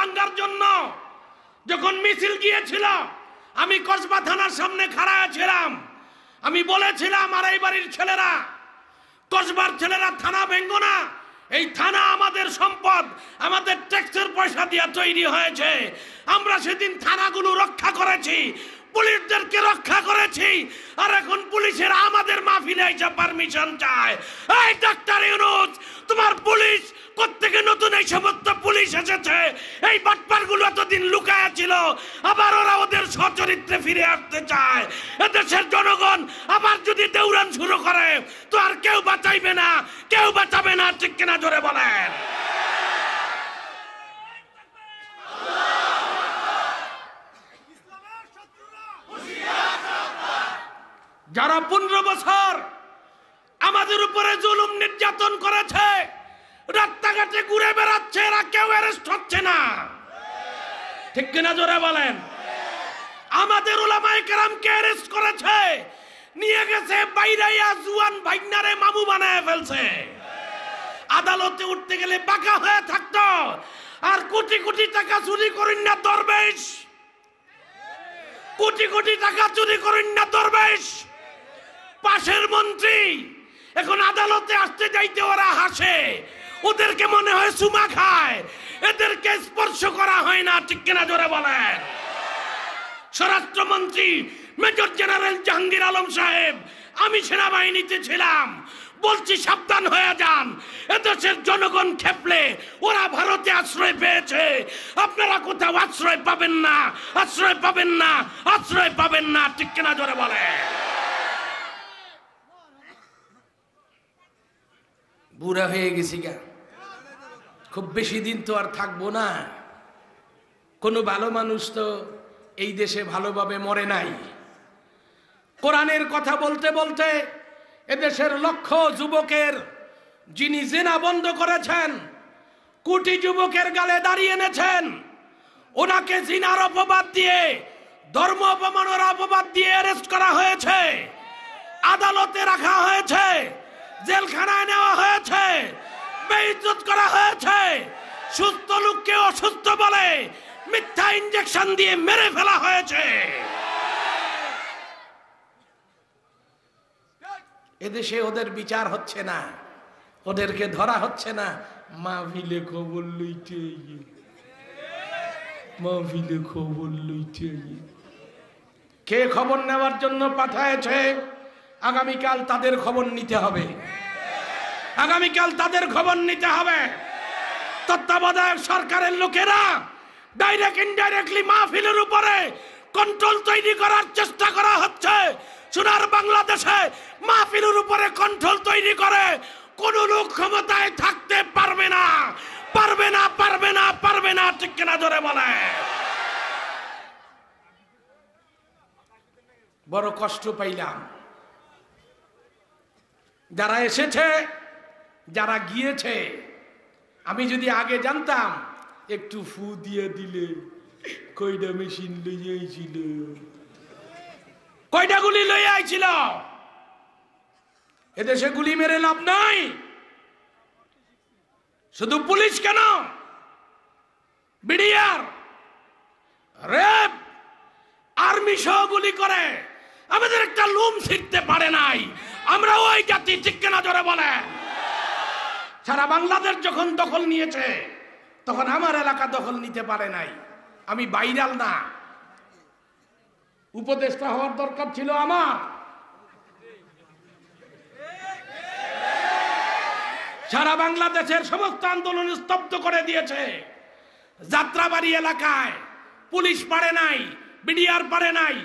ভাঙার জন্য যখন মিছিল গিয়েছিল, আমি কসবা থানার সামনে খাড়া ছিলাম। আমি বলেছিলাম, আর এই বাড়ির ছেলেরা, কসবার ছেলেরা থানা ভেঙ্গো না, এই থানা আমাদের সম্পদ, আমাদের ট্যাক্সের পয়সা দিয়ে তৈরি হয়েছে। আমরা সেদিন থানাগুলো রক্ষা করেছি, পুলিশদেরকে রক্ষা করেছি, আর এখন পুলিশের আমাদের মাহফিলে এসে পারমিশন চায়। এই ডাক্তার ইউনূস, তোমার পুলিশ কোত্থেকে নতুন এই সমস্ত পুলিশ এসেছে? এই বাটপারগুলো এতদিন লুকায়া ছিল, আবার ওরা ওদের সচরিত্রে ফিরে আসতে চায়। এদেশের জনগণ আবার যদি দৌড়ান শুরু করে তো আর কেউ বাঁচাইবে না, কেউ বাঁচাবে না, ঠিক কিনা জোরে বলেন। যারা 15 বছর আমাদের উপরে জুলুম নির্যাতন করেছে, রাস্তাঘাটে ঘুরে বেড়াচ্ছে, এরা কেউ অ্যারেস্ট হচ্ছে না, ঠিক কিনা জোরে বলেন। আমাদের উলামায়ে কেরামকে অ্যারেস্ট করেছে, নিয়ে গেছে বাইরাইয়া জুয়ান ভাইগনারে মামু বানায় ফেলছে। আদালতে উঠতে গেলে বাঁকা হয়ে থাকতো, আর কোটি কোটি টাকা চুরি করেন না দরবেশ, কোটি কোটি টাকা চুরি করেন না দরবেশ। পাশের মন্ত্রী এখন আদালতে আসতে যাইতে ওরা হাসে, ওদেরকে মনে হয় সুমা খায়, এদেরকে স্পর্শ করা হয় না, ঠিক কিনা জোরে বলেন। স্বরাষ্ট্রমন্ত্রী মেজর জেনারেল জাহাঙ্গীর আলম সাহেব, আমি সেনাবাহিনীতে ছিলাম, বলছি সাবধান হয়ে যান, এদেশের জনগণ খেপলে ওরা ভারতে আশ্রয় পেয়েছে, আপনারা কোথাও আশ্রয় পাবেন না, আশ্রয় পাবেন না, আশ্রয় পাবেন না, ঠিক কিনা জোরে বলে। বুড়া হয়ে গেছি গা, খুব বেশি দিন তো আর থাকবো না। কোনো ভালো মানুষ তো এই দেশে ভালোভাবে মরে নাই। কোরআনের কথা বলতে বলতে এদেশের লক্ষ যুবকের যিনি জিনা বন্ধ করেছেন, কোটি যুবকের গালে দাঁড়িয়ে এনেছেন, ওনাকে জিনার অপবাদ দিয়ে, ধর্ম অপমানের অপবাদ দিয়ে অ্যারেস্ট করা হয়েছে, আদালতে রাখা হয়েছে, জেলখানায় নেওয়া হয়েছে, বেইজ্জত করা হয়েছে, সুস্থ লোককে অসুস্থ বলে মিথ্যা ইনজেকশন দিয়ে মেরে ফেলা হয়েছে। এদেশে ওদের বিচার হচ্ছে না, ওদেরকে ধরা হচ্ছে না। মাহফিলে খবর লইতে, মাহফিলে খবর লইতে, কে খবর নেওয়ার জন্য পাঠায়েছে? আগামীকাল তাদের খবর নিতে হবে, আগামীকাল তাদের খবর নিতে হবে। তত্ত্বাবধায়ক সরকারের লোকেরা ডাইরেক্ট ইনডাইরেক্টলি মাহফিলের উপরে কন্ট্রোল তৈরি করার চেষ্টা করা হচ্ছে। সোনার বাংলাদেশে মাহফিলের উপরে কন্ট্রোল তৈরি করে কোন লোক ক্ষমতায় থাকতে পারবে না, পারবে না, পারবে না, পারবে না, ঠিক কিনা জোরে বলে। বড় কষ্ট পাইলাম, যারা এসেছে, যারা গিয়েছে। আমি যদি আগে জানতাম একটু ফু দিয়ে দিলে, কয়টা মেশিন লইয়া আইছিল, কয়টা গুলি লইয়া আইছিল। এদেশে গুলি মেরে লাভ নাই। শুধু পুলিশ কেন, বিডিআর, র্যাব, আর্মি সহ গুলি করে। আমাদের একটা লুম ছিঁড়তে পারে নাই। আমরা ওই জাতি, ঠিক কিনা জোরে বলে। সারা বাংলাদেশ যখন দখল নিয়েছে তখন আমার এলাকা দখল নিতে পারে নাই। আমি ভাইরাল না, উপদেষ্টা হওয়ার দরকার ছিল আমার। সারা বাংলাদেশের সমস্ত আন্দোলন স্তব্ধ করে দিয়েছে। যাত্রাবাড়ি এলাকায় পুলিশ পারে নাই, বিডিআর পারে নাই,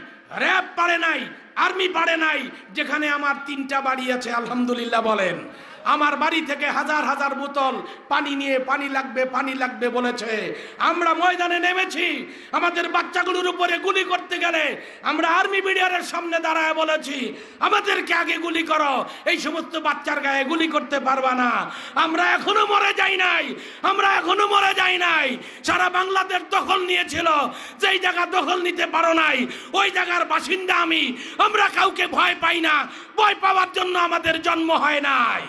র্যাব পারে নাই, আর্মি পারে নাই। যেখানে আমার 3টা বাড়ি আছে, আলহামদুলিল্লাহ বলেন, আমার বাড়ি থেকে হাজার হাজার বোতল পানি নিয়ে পানি লাগবে, পানি লাগবে বলেছে। আমরা ময়দানে নেমেছি, আমাদের বাচ্চাগুলোর উপরে গুলি করতে গেলে আমরা আর্মি বিডিআরের সামনে দাঁড়ায় বলেছি, আমাদেরকে আগে গুলি করো, এই সমস্ত বাচ্চার গায়ে গুলি করতে পারবা না। আমরা এখনো মরে যাই নাই, আমরা এখনো মরে যাই নাই। সারা বাংলাদেশ দখল নিয়েছিল, যেই জায়গা দখল নিতে পারো নাই ওই জায়গার বাসিন্দা আমি। আমরা কাউকে ভয় পাই না, ভয় পাওয়ার জন্য আমাদের জন্ম হয় নাই।